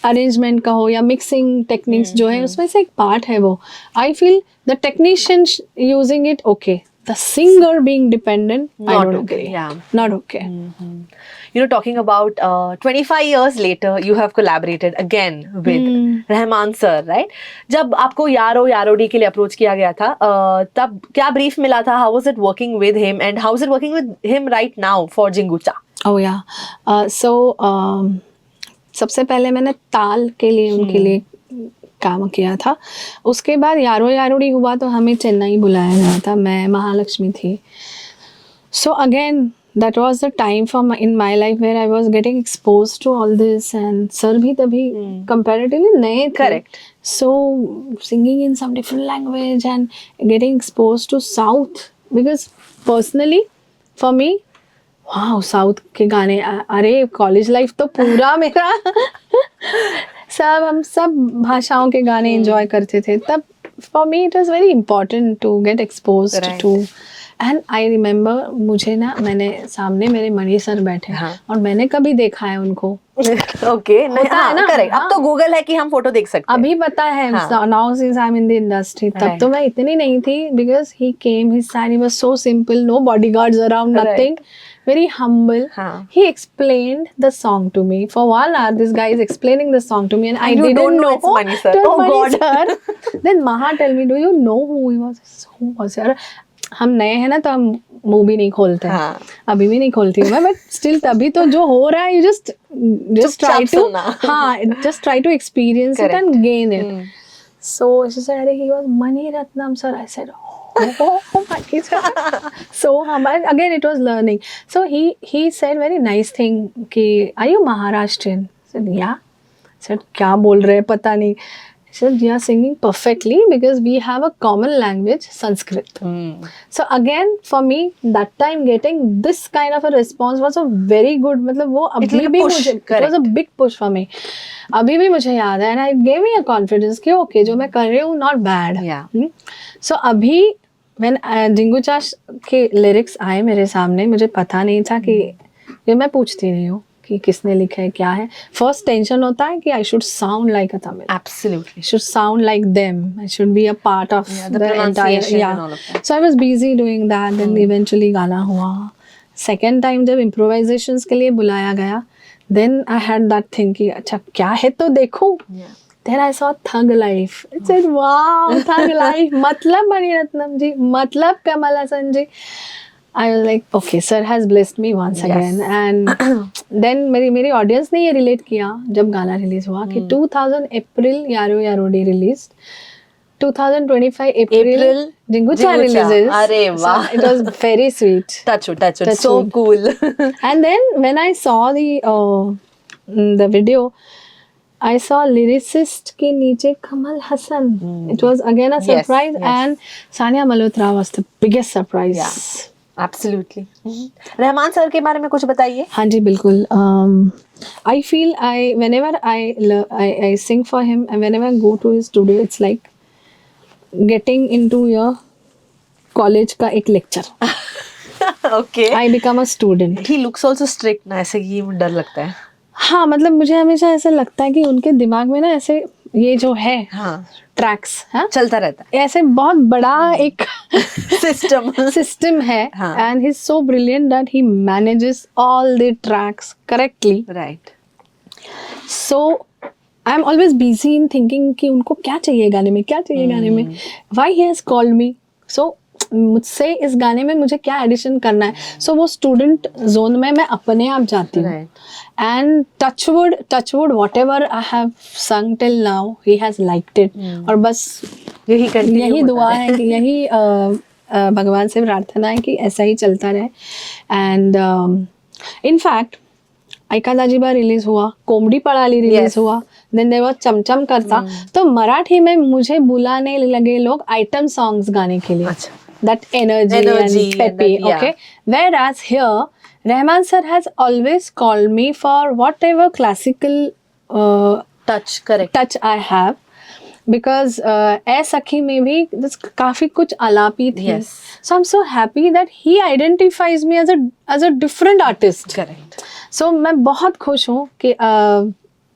arrangement का हो या mixing techniques जो है उसमें से एक part है वो. I feel the technician using it okay. The singer being dependent, I don't agree. Yeah. Not okay. You know, talking about 25 years later, you have collaborated again with Rahman sir, right? जब आपको यारो यारोडी के लिए approach किया गया था, तब क्या ब्रीफ मिला था? How was it working with him and how is it working with him right now for Jingucha? Oh yeah. So सबसे पहले मैंने ताल के लिए उनके लिए काम किया था. उसके बाद यारो यारोड़ी हुआ तो हमें चेन्नई बुलाया गया था. मैं महालक्ष्मी थी. So again, that was the time in my life where I was getting exposed to all this, and sir भी तभी comparatively नए थे. Correct. So singing in some different language and getting exposed to South, because personally for me, wow, South के गाने, अरे college life तो पूरा मेरा हम सब भाषाओं के गाने एंजॉय करते थे. तब for me it was very important to get exposed to and I remember मुझे ना, मैंने सामने मेरे मणि सर बैठे हाँ. और मैंने कभी देखा है उनको, ओके, नहीं, होता है ना, करेक्ट. अब हाँ. तो गूगल है कि हम फोटो देख सकते हैं. अभी पता है, हाँ. Now since I am in the industry, तब Right. तो मैं इतनी नहीं थी, because he came, his side was so simple, no bodyguards around, Right. Nothing, very humble. हाँ. He explained the song to me for 1 hour. This guy is explaining the song to me, and I And you didn't don't know know it's Mani sir. it was Oh Mani God. sir. Then Maha tell me, do you know who he was? Who was he? हम नए हैं ना, तो हम मुंह भी नहीं खोलते हैं. हाँ. अभी भी नहीं खोलती हूँ मैं, बट स्टिल तभी तो जो हो रहा है, you just try चुपचाप to, सुनना. हाँ, just try to experience it and gain it. So she said, he was Mani Ratnam sir. I said, oh my God. So again it was learning. So he said very nice thing कि are you Maharashtrian? I said yeah. I said क्या बोल रहे हैं पता नहीं. He said you are singing perfectly because we have a common language, Sanskrit. So again for me that time getting this kind of a response was a very good, मतलब वो It's अभी like a भी push, मुझे, it correct. was a big push for me. अभी भी मुझे याद है, and I gave me a confidence कि okay जो मैं कर रही हूँ not bad. Yeah. So अभी when जिंगू चाश के लिरिक्स आए मेरे सामने, मुझे पता नहीं था कि, ये मैं पूछती नहीं हूँ कि किसने लिखा है, क्या है. फर्स्ट टेंशन होता है कि I should sound like a Tamil, Absolutely. should sound like them. I should be a part of Yeah, the the entire, pronunciation yeah. and all of that. So I was busy doing that. Then eventually गाना हुआ. Second time जब improvisations के लिए बुलाया गया, then I had that thing कि अच्छा क्या है तो देखूं. Yeah. Then I saw Thug Life. I said, wow, Thug Life. मतलब Maniratnam जी, मतलब Kamal Hassan ji. I was like, okay, sir has blessed me once Yes. again. And then मेरी audience ने ये relate किया जब गाना release हुआ कि 2000 April यारो यारो day released. 2025 April Jingu Cha Jingu Cha. releases. अरे वाह. So it was very sweet. Touch wood, touch wood. Touch So wood. cool. And then when I saw the video, I saw lyricist के नीचे Kamal Hassan. It was again a Yes, surprise, yes. and Sania Malhotra was the biggest surprise. Yeah. Absolutely. Rahman sir के बारे में कुछ बताइए. हाँ जी बिल्कुल. I feel whenever I sing for him and whenever I go to his studio, it's like getting into your college का एक lecture. Okay. I become a student. He looks also strict ना, ऐसे ही डर लगता है. हाँ मतलब मुझे हमेशा ऐसा लगता है कि उनके दिमाग में ना ऐसे ये जो है हाँ. ट्रैक्स, हाँ चलता रहता ऐसे बहुत बड़ा एक है. सिस्टम है. हाँ. And he is so brilliant that he manages all the tracks correctly. Right. So I am always busy in thinking कि उनको क्या चाहिए गाने में, क्या चाहिए गाने में, why he has called me. So मुझसे इस गाने में मुझे क्या एडिशन करना है. सो वो स्टूडेंट जोन में मैं अपने आप जाती हूँ. Right. And touch wood what ever I have संग till now he has liked it. और बस यही continue यही होता दुआ है कि यही भगवान से प्रार्थना है कि ऐसा ही चलता रहे. एंड इनफैक्ट ऐका दाजीबा रिलीज हुआ, कोमडी पड़ाली रिलीज Yes. हुआ, देन देयर वाज चमचम करता. तो मराठी में मुझे बुलाने लगे लोग आइटम सॉन्ग्स गाने के लिए. अच्छा. That energy Energy and and peppy, that, yeah. okay. Whereas here, Rahman sir has always called me for whatever classical Touch, correct. touch I have, because ए सखी में भी काफी कुछ आलापी थी. Yes. So I'm so happy that he identifies me as a different artist. Correct. So मैं बहुत खुश हूँ कि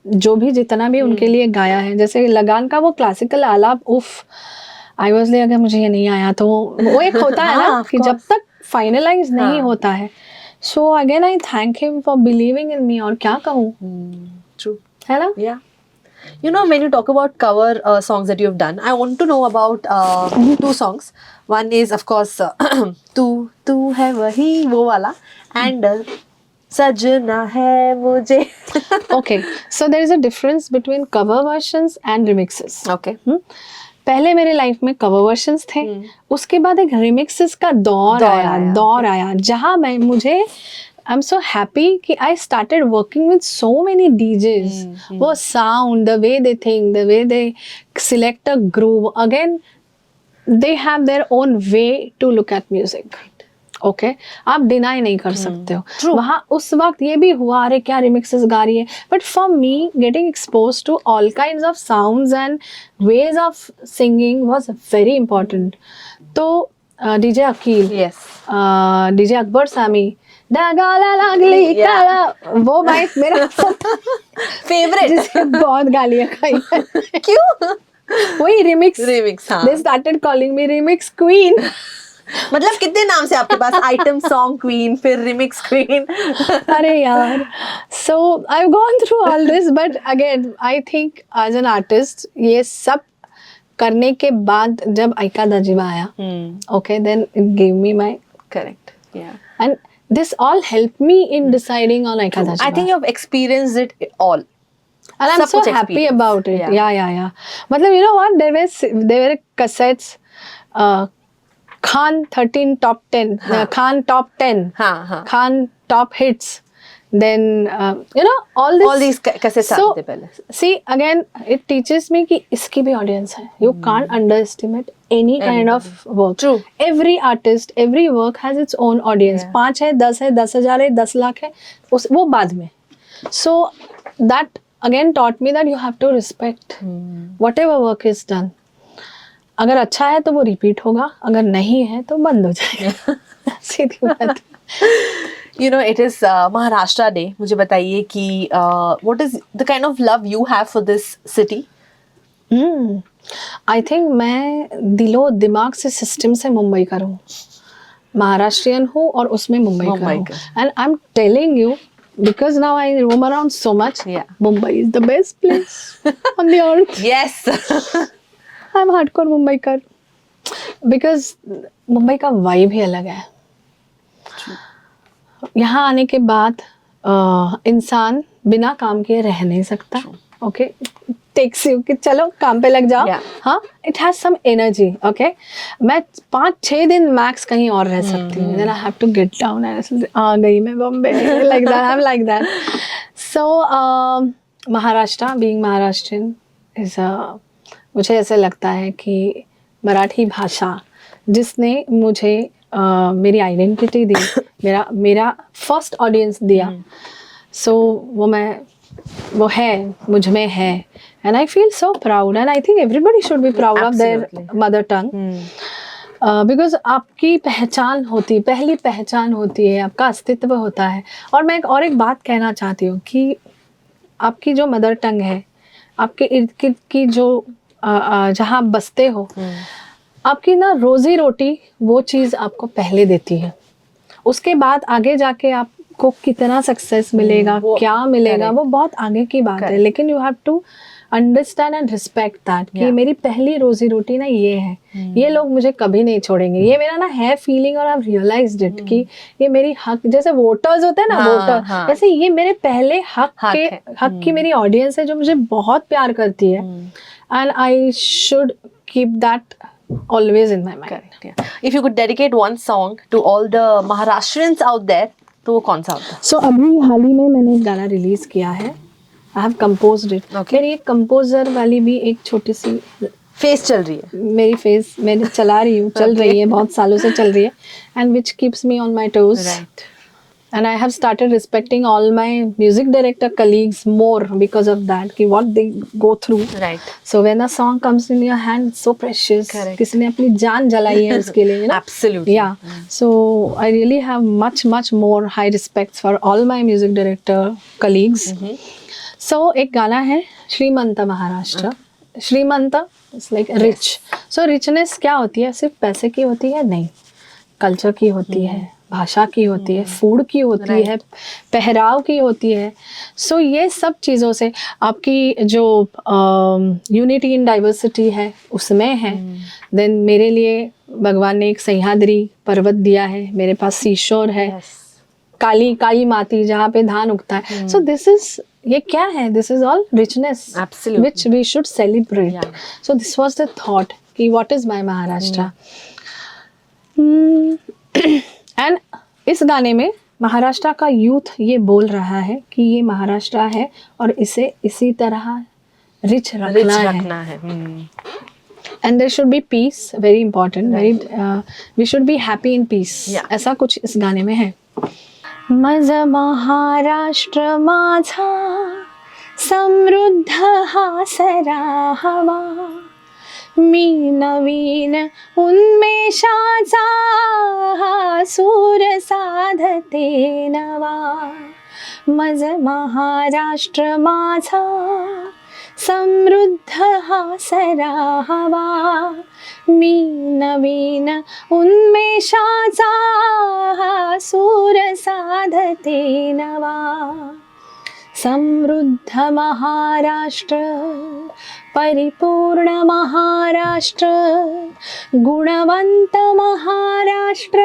जो भी जितना भी उनके लिए गाया है, जैसे लगान का वो क्लासिकल आलाप, उफ, आई वाज लाइक अगर मुझे ये नहीं आया तो वो एक होता है ना हाँ, of कि जब तक फाइनलाइज नहीं हाँ. होता है. So again I thank him for believing in me. और क्या कहूँ, True. है ना. Yeah. You know, when you talk about cover songs that you've done, I want to know about two songs. One is, of course, तू है वही, वो वाला, and सजना है मुझे. Okay, so there is a difference between cover versions and remixes. Okay. पहले मेरे लाइफ में कवर वर्शंस थे, उसके बाद एक रिमिक्सेस का दौर आया जहाँ मैं मुझे आई एम सो हैप्पी कि I started working with so many DJs. वो sound, the way they think, the way they select a groove, again they have their own way to look at music. Okay, आप deny नहीं कर सकते हो. True. वहाँ उस वक्त ये भी हुआ, अरे क्या रिमिक्सेस गा रही है. But for me getting expose to all kinds of sounds and ways of singing was very important. तो DJ Akeel, Yes. DJ Akbar Sami, डागाला लागली Yeah. काला, वो भाई मेरा Favorite. जिससे बहुत गालियां खाई हैं। क्यों? वही रिमिक्स, Remix, हाँ। They started calling me remix queen. मतलब कितने नाम से आपके पास? आइटम सॉन्ग क्वीन, फिर रिमिक्स क्वीन। अरे यार, so I gone through all this, but again I think as an artist ये सब करने के बाद जब आइका दाजिबा आया, okay, then it gave me my, Correct. Yeah. and this all helped me in deciding on Aika Dajiba. I think you've experienced it all. And I'm सब so कुछ happy experience. about it. Yeah. Yeah. मतलब you know what, there were cassettes, Khan 13 top 10, हाँ. Khan top 10, हाँ. Khan top hits, then you know all this. All these cassettes So, आते थे पहले. see again, it teaches me कि इसकी भी audience है. You can't underestimate any kind of work. True. Every artist, every work has its own audience. Yeah. 5 है, 10 है, 10,000 है, 10 लाख है, वो बाद में. So that again taught me that you have to respect whatever work is done. अगर अच्छा है तो वो रिपीट होगा, अगर नहीं है तो बंद हो जाएगा। सीधी बात। You know, it is Maharashtra Day. मुझे बताइए कि what is the kind of love you have for this city? I think मैं दिलो दिमाग से सिस्टम से मुंबई का हूँ, महाराष्ट्रियन हूँ और उसमें मुंबई का मुंबई हूँ, का। And I am telling you because now I roam around so much. Yeah. Mumbai is the best place on the earth. Yes. I'm hardcore Mumbaikar because Mumbai का वाइब ही अलग है। यहाँ आने के बाद इंसान बिना काम किए रह नहीं सकता। ओके, टेक्स यू कि चलो काम पे लग जाओ। Yeah. हाँ, it has some energy. Okay, मैं 5-6 दिन मैक्स कहीं और रह सकती हूँ, then I have to get down and आ गई मैं Bombay, like that, I am like that. So Maharashtra, being Maharashtrian is मुझे ऐसे लगता है कि मराठी भाषा जिसने मुझे मेरी आइडेंटिटी दी, मेरा फर्स्ट ऑडियंस दिया, सो वो है, मुझ में है, and I feel so proud, and I think everybody should be proud of their mother tongue, because आपकी पहचान होती, पहली पहचान होती है, आपका अस्तित्व होता है। और मैं एक बात कहना चाहती हूँ कि आपकी जो मदर टंग है, आपके इर्द गिर्द की जो जहाँ आप बसते हो, आपकी ना रोजी रोटी वो चीज़ आपको पहले देती है। उसके बाद आगे जाके आपको कितना सक्सेस मिलेगा, क्या मिलेगा, वो बहुत आगे की बात है, लेकिन you have to understand and respect that कि मेरी पहली रोजी रोटी ना ये है, ये लोग मुझे कभी नहीं छोड़ेंगे, ये मेरा ना है फीलिंग, और आई रियलाइज्ड इट कि ये मेरी हक, जैसे वोटर्स होते हैं ना, वोटर, जैसे ये मेरे पहले हक की मेरी ऑडियंस है जो मुझे बहुत प्यार करती है, and I should keep that always in my mind. Correct, yeah. If you could dedicate one song to all the Maharashtrians out there, तो वो कौन सा होता? So अभी हाल ही में मैंने एक गाना रिलीज किया है, I have composed it. Okay. मेरी एक कंपोजर वाली भी एक छोटी सी फेस चल रही है, मेरी फेस मैंने चला रही हूँ, चल रही है, बहुत सालों से चल रही है, and which keeps me on my toes. Right. And I have started respecting all my music director colleagues more because of that, कि what they go through. Right. So when a song comes in your hand, it's so precious. Correct. किसी ने अपनी जान जलाई है उसके लिए, you know? Absolutely. Yeah. So I really have much more high respects for all my music director colleagues. So एक गाना है श्रीमंत महाराष्ट्र। श्रीमंत it's like rich. So richness क्या होती है? सिर्फ पैसे की होती है? नहीं, कल्चर की होती है, भाषा की होती है, फूड की होती है, पहराव की होती है। सो ये सब चीज़ों से आपकी जो यूनिटी इन डाइवर्सिटी है उसमें है। देन मेरे लिए भगवान ने एक सह्याद्री पर्वत दिया है, मेरे पास सीशोर है, काली माटी जहाँ पे धान उगता है। सो दिस इज, ये क्या है? This is all richness which we should celebrate. So this was the thought कि what is my Maharashtra. And इस गाने में महाराष्ट्र का यूथ ये बोल रहा है कि ये महाराष्ट्र है और इसे इसी तरह रिच रखना है। And there should be peace, very important, very we should be happy in peace. ऐसा कुछ इस गाने में है। माझा महाराष्ट्र माझा समृद्ध हा सराहवा, मी नवीन उन्मेषाचा हा सूर साधते नवा, मज महाराष्ट्र माझा समृद्ध हा सराहवा, मी नवीन उन्मेषाचा हा सूर साधते नवा, समृद्ध महाराष्ट्र परिपूर्ण महाराष्ट्र, गुणवंत महाराष्ट्र,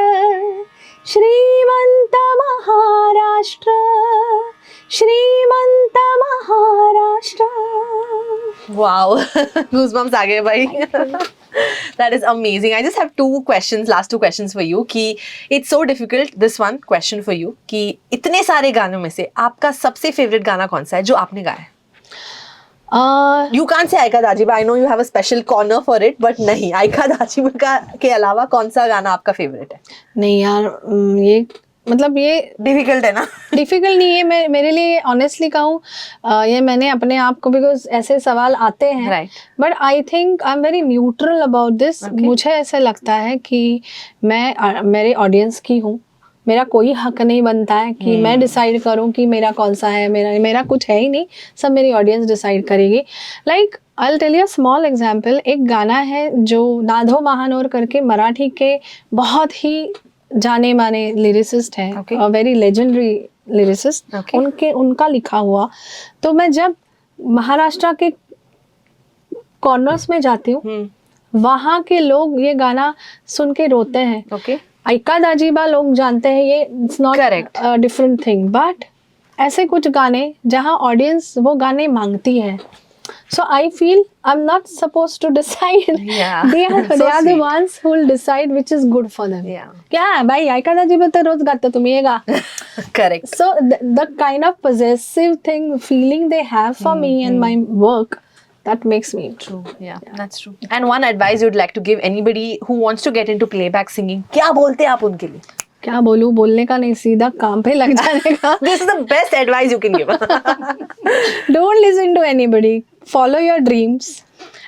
श्रीमंत महाराष्ट्र, श्रीमंत महाराष्ट्र. Wow, goosebumps आ गए भाई. That is amazing. I just have last two questions for you. कि it's so difficult, this one question for you, कि इतने सारे गानों में से आपका सबसे फेवरेट गाना कौन सा है जो आपने गाया है? You can't say आयका Dajiba. I know you have a special corner for it, but नहीं, आयका दाजीबा का के अलावा कौन सा गाना आपका फेवरेट है? नहीं यार, ये मतलब ये डिफिकल्ट है ना? डिफिकल्ट नहीं है. मैं मेरे लिए ऑनेस्टली कहूँ, ये मैंने अपने आप को, बिकॉज ऐसे सवाल आते हैं, Right. But I think I am very neutral about this. मुझे ऐसा लगता है कि मैं मेरे ऑडियंस की हूँ, मेरा कोई हक नहीं बनता है कि मैं डिसाइड करूँ कि मेरा कौन सा है. मेरा कुछ है ही नहीं, सब मेरी ऑडियंस डिसाइड करेगी. Like I will tell you a small example. एक गाना है जो नाधो महानोर करके मराठी के बहुत ही जाने माने लिरिसिस्ट हैं, Okay. Very legendary lyricist. Okay. उनका लिखा हुआ. तो मैं जब महाराष्ट्र के कॉर्नर्स में जाती हूँ, वहाँ के लोग ये गाना सुन के रोते हैं. Okay. आयका दाजीबा लोग जानते हैं, ये it's not Correct. Different thing, but ऐसे कुछ गाने जहाँ ऑडियंस वो गाने मांगती है. So I feel I'm not supposed to decide. Yeah. They are So the sweet. ones who will decide which is good for them. Yeah. क्या है भाई, आयका दाजीबा तो रोज गाते, तुम ये गा. Correct. So the kind of possessive feeling they have for me and my work, that makes me True. Yeah, that's true. And one advice you'd like to give anybody who wants to get into playback singing, क्या बोलते हैं आप उनके लिए? क्या बोलूं, बोलने का नहीं, सीधा काम पे लग जाने का. This is the best advice you can give. Don't listen to anybody. Follow your dreams.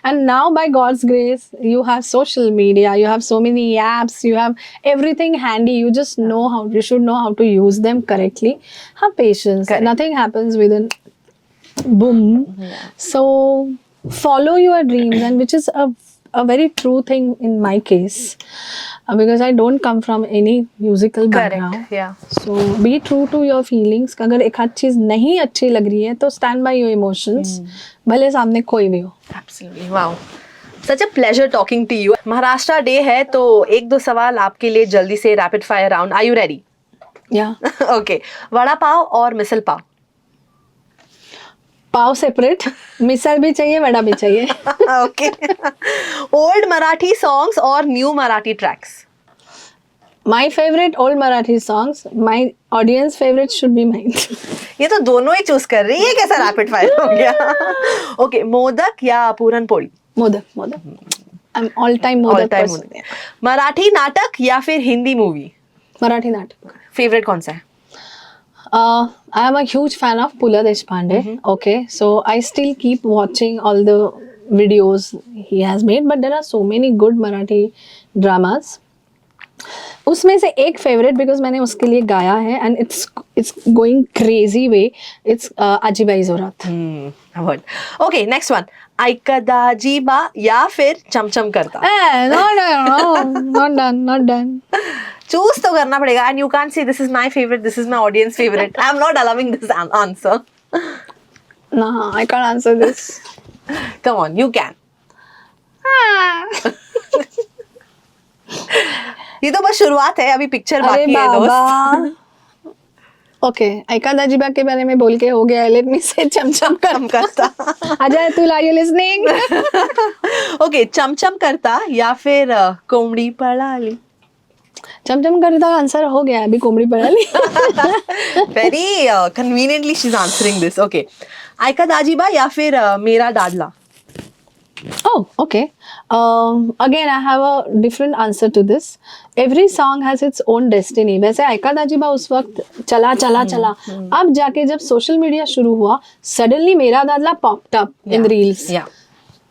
And now, by God's grace, you have social media, you have so many apps, you have everything handy. You just know how, you should know how to use them correctly. Have patience. Correct. Nothing happens within boom. So, follow your dreams, and which is a very true thing in my case. Because I don't come from any musical background. Correct. Yeah. So be true to your feelings. अगर एक आध चीज नहीं अच्छी लग रही है तो stand by your emotions. भले सामने कोई भी हो. Absolutely. Wow. Such a pleasure talking to you. Maharashtra day है तो एक दो सवाल आपके लिए जल्दी से rapid fire round. Are you ready? Yeah. Okay. Vada pav और मिसल पाव? पाव सेपरेट, मिसल भी चाहिए, वड़ा भी चाहिए. Okay. Old Marathi songs और new Marathi tracks? My favorite old Marathi songs. My audience favorite should be mine. ये तो दोनों ही चूज कर रही है, ये कैसा रैपिड फायर हो गया? Okay. मोदक या puran poli? Modak, modak. I'm all time modak All time person. Modak. Marathi नाटक या फिर हिंदी मूवी? मराठी नाटक. फेवरेट कौन सा है? I am a huge fan of Pula Deshpande. Okay, so I still keep watching all the videos he has made, but there are so many good Marathi dramas. उसमें से एक फेवरेट, बिकॉज मैंने उसके लिए गाया है and it's going crazy way, it's Aajibai Jorat. Award. Okay, next one. आयका Dajiba या फिर चमचम करता? Not done. चूज तो करना पड़ेगा, and you can't say this is my favorite, this is my audience favorite. I'm not allowing this answer. No, I can't answer this. Come on, you can. ये तो बस शुरुआत है, अभी पिक्चर अरे बाकी है दोस्त. बाबा. ओके, आयका दाजीबा के बारे में बोल के हो गया. लेट मी से चमचम करता. अजय, तू आर यू लिसनिंग? ओके, चमचम करता या फिर कोमड़ी पड़ाली? चमचम करता आंसर हो गया, अभी कोमड़ी पड़ा ली. Very conveniently she is answering this. Okay, Aika Dajiba या फिर मेरा दादला? Oh, okay. Again, I have a different answer to this. Every song has its own destiny. वैसे आयका दाजीबा उस वक्त चला. अब जाके जब सोशल मीडिया शुरू हुआ, suddenly मेरा दादला popped up in reels. Yeah.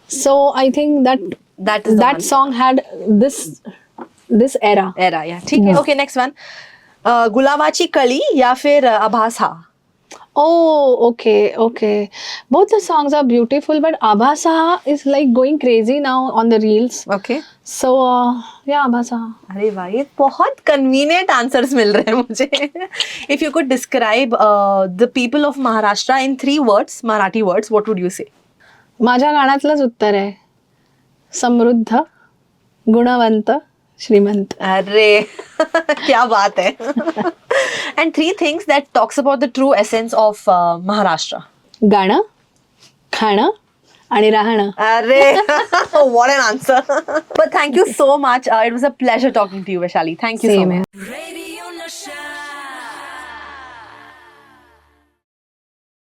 So I think that That is the that one. song had this era. Era, yeah. ठीक है. Okay, next one. गुलाबाची कली या फिर आभासा. Oh, okay. Both the songs are beautiful, but Abhasa is like going crazy now on the reels. Okay. So yeah, Abhasa. अरे वाह, ये बहुत convenient answers मिल रहे हैं मुझे. If you could describe the people of Maharashtra in 3 words, Marathi words, what would you say? माझ्या गाण्यातलंच उत्तर आहे. समृद्ध, गुणवंत, श्रीमंत. अरे क्या बात है. And 3 things that talks about the true essence of Maharashtra. गाणं, खाणं आणि राहणं. अरे what an answer. But thank you so much. It was a pleasure talking to you, Vaishali. Thank you so Same much. here. Radio